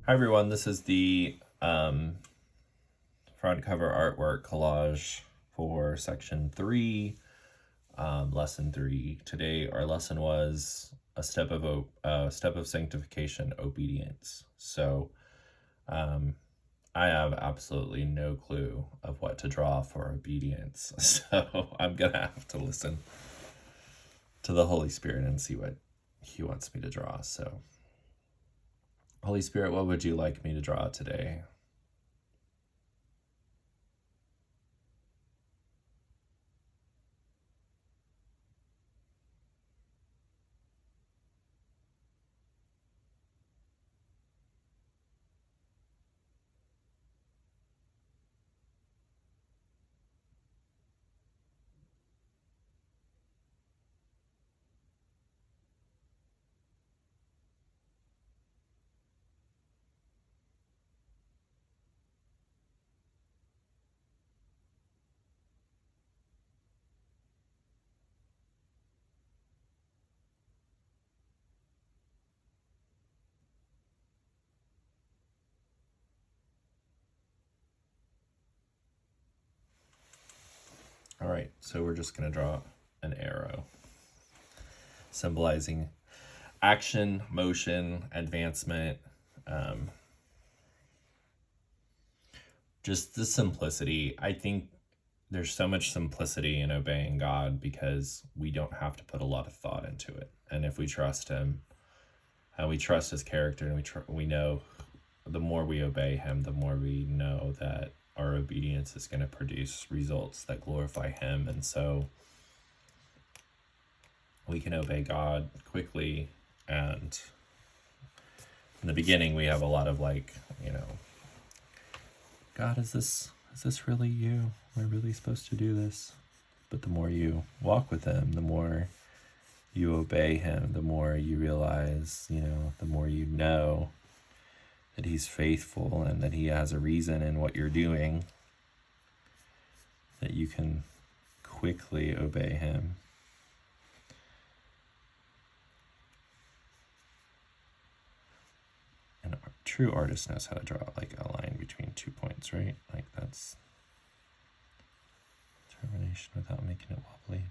Hi everyone, this is the front cover artwork collage for section 3, lesson 3. Today our lesson was a step of sanctification, obedience. So I have absolutely no clue of what to draw for obedience. So I'm gonna have to listen to the Holy Spirit and see what he wants me to draw. So Holy Spirit, what would you like me to draw today? All right, so we're just going to draw an arrow symbolizing action, motion, advancement, just the simplicity. I think there's so much simplicity in obeying God because we don't have to put a lot of thought into it. And if we trust him and we trust his character and we know the more we obey him, the more we know that our obedience is going to produce results that glorify him. And so we can obey God quickly. And in the beginning, we have a lot of God, is this really you? Am I really supposed to do this? But the more you walk with him, the more you obey him, the more you realize, the more you know that he's faithful and that he has a reason in what you're doing, that you can quickly obey him. And a true artist knows how to draw like a line between 2 points, right? Like that's determination without making it wobbly.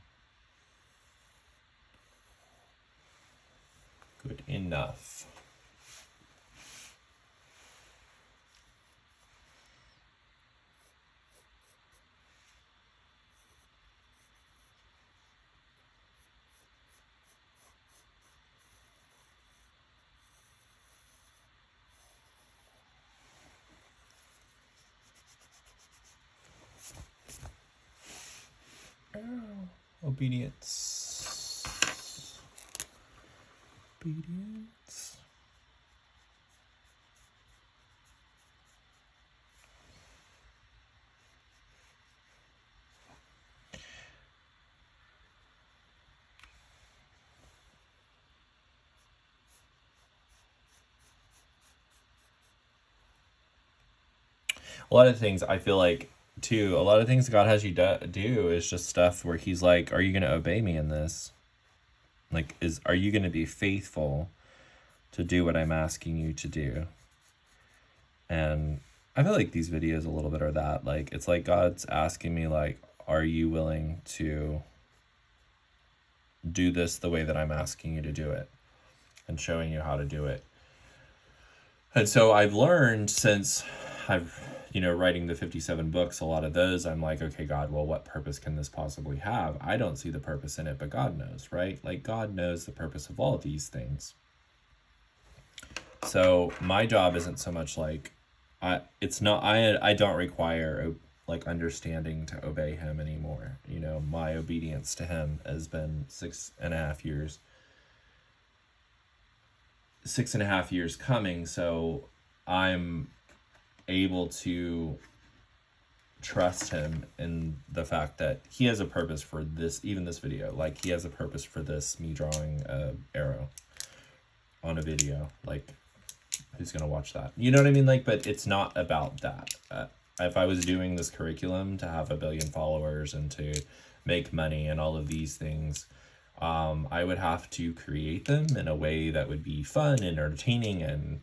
Good enough. Obedience. Obedience. A lot of things I feel like too, a lot of things God has you do is just stuff where he's like, are you going to obey me in this? Like, are you going to be faithful to do what I'm asking you to do? And I feel like these videos a little bit are that. Like, it's like God's asking me, like, are you willing to do this the way that I'm asking you to do it? And showing you how to do it. And so I've learned since I've, writing the 57 books, a lot of those, I'm like, okay, God, well, what purpose can this possibly have? I don't see the purpose in it, but God knows, right? Like, God knows the purpose of all of these things. So my job isn't so much like, I don't require like understanding to obey him anymore. My obedience to him has been 6.5 years. 6.5 years coming, so I'm able to trust him in the fact that he has a purpose for this, even this video. Like, he has a purpose for this, me drawing a arrow on a video. Like, who's gonna watch that? You know what I mean? Like, but it's not about that. If I was doing this curriculum to have 1 billion followers and to make money and all of these things, I would have to create them in a way that would be fun and entertaining and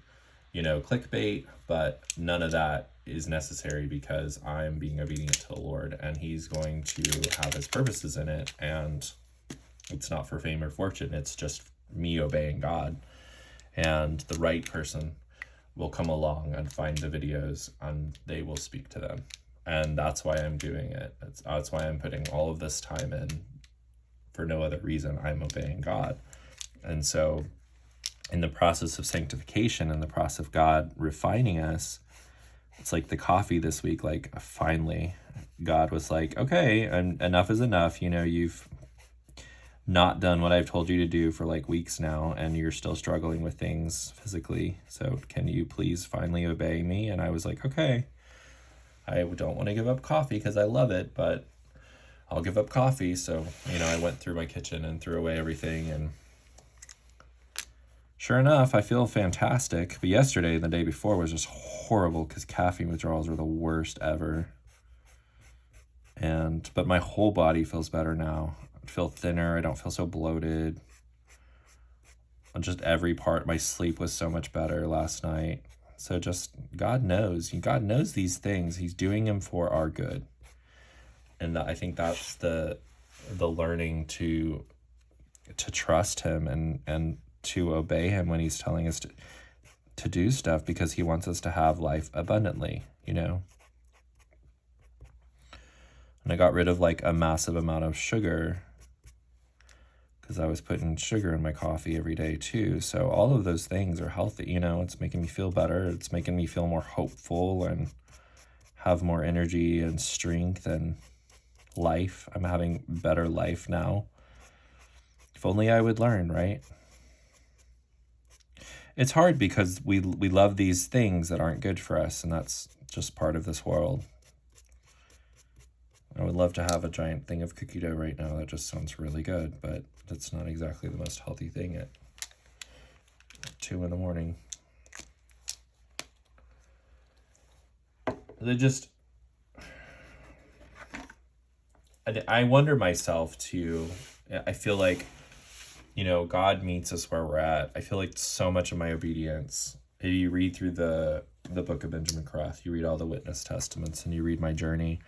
clickbait, but none of that is necessary because I'm being obedient to the Lord, and he's going to have his purposes in it. And it's not for fame or fortune. It's just me obeying God, and the right person will come along and find the videos and they will speak to them. And that's why I'm doing it. That's why I'm putting all of this time in. For no other reason, I'm obeying God. And so in the process of sanctification, in the process of God refining us, it's like the coffee this week, like finally God was like, okay, and enough is enough. You've not done what I've told you to do for like weeks now, and you're still struggling with things physically. So can you please finally obey me? And I was like, okay, I don't want to give up coffee because I love it, but I'll give up coffee. So, I went through my kitchen and threw away everything, and sure enough, I feel fantastic. But yesterday and the day before was just horrible because caffeine withdrawals were the worst ever. But my whole body feels better now. I feel thinner. I don't feel so bloated. Just every part. My sleep was so much better last night. So just God knows. God knows these things. He's doing them for our good. And I think that's the learning to trust him and to obey him when he's telling us to do stuff, because he wants us to have life abundantly, And I got rid of like a massive amount of sugar because I was putting sugar in my coffee every day too. So all of those things are healthy, It's making me feel better. It's making me feel more hopeful and have more energy and strength and life. I'm having better life now. If only I would learn, right? It's hard because we love these things that aren't good for us, and that's just part of this world. I would love to have a giant thing of cookie dough right now. That just sounds really good, but that's not exactly the most healthy thing at 2 a.m. I wonder myself too. I feel like, God meets us where we're at. I feel like so much of my obedience, if you read through the book of Benjamin Kareth, you read all the witness testaments, and you read my journey,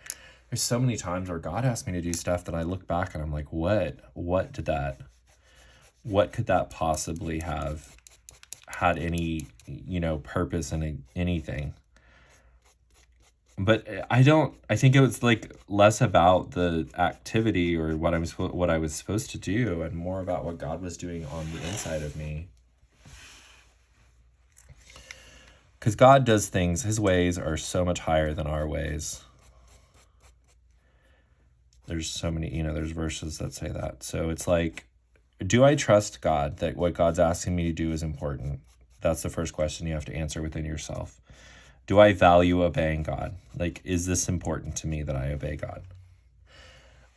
there's so many times where God asked me to do stuff that I look back and I'm like, what could that possibly have had any, purpose in anything? But I think it was like less about the activity or what I was supposed to do, and more about what God was doing on the inside of me. Because God does things, his ways are so much higher than our ways. There's so many, there's verses that say that. So it's like, do I trust God that what God's asking me to do is important? That's the first question you have to answer within yourself. Do I value obeying God? Like, is this important to me that I obey God?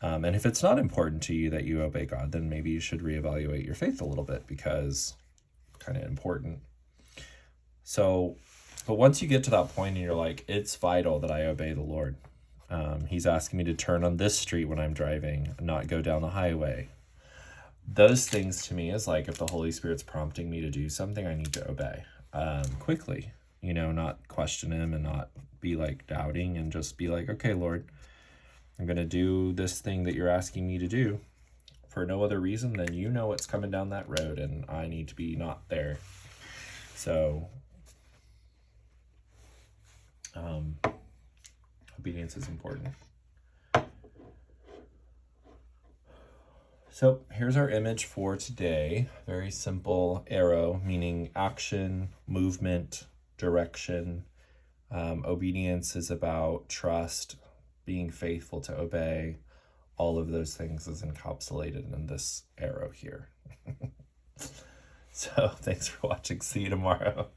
And if it's not important to you that you obey God, then maybe you should reevaluate your faith a little bit, because it's kind of important. So, but once you get to that point and you're like, it's vital that I obey the Lord. He's asking me to turn on this street when I'm driving, not go down the highway. Those things to me is like, if the Holy Spirit's prompting me to do something, I need to obey quickly. Not question him and not be like doubting, and just be like, okay, Lord, I'm going to do this thing that you're asking me to do for no other reason than what's coming down that road, and I need to be not there. So, obedience is important. So here's our image for today. Very simple arrow, meaning action, movement, direction. Obedience is about trust, being faithful to obey. All of those things is encapsulated in this arrow here. So thanks for watching. See you tomorrow.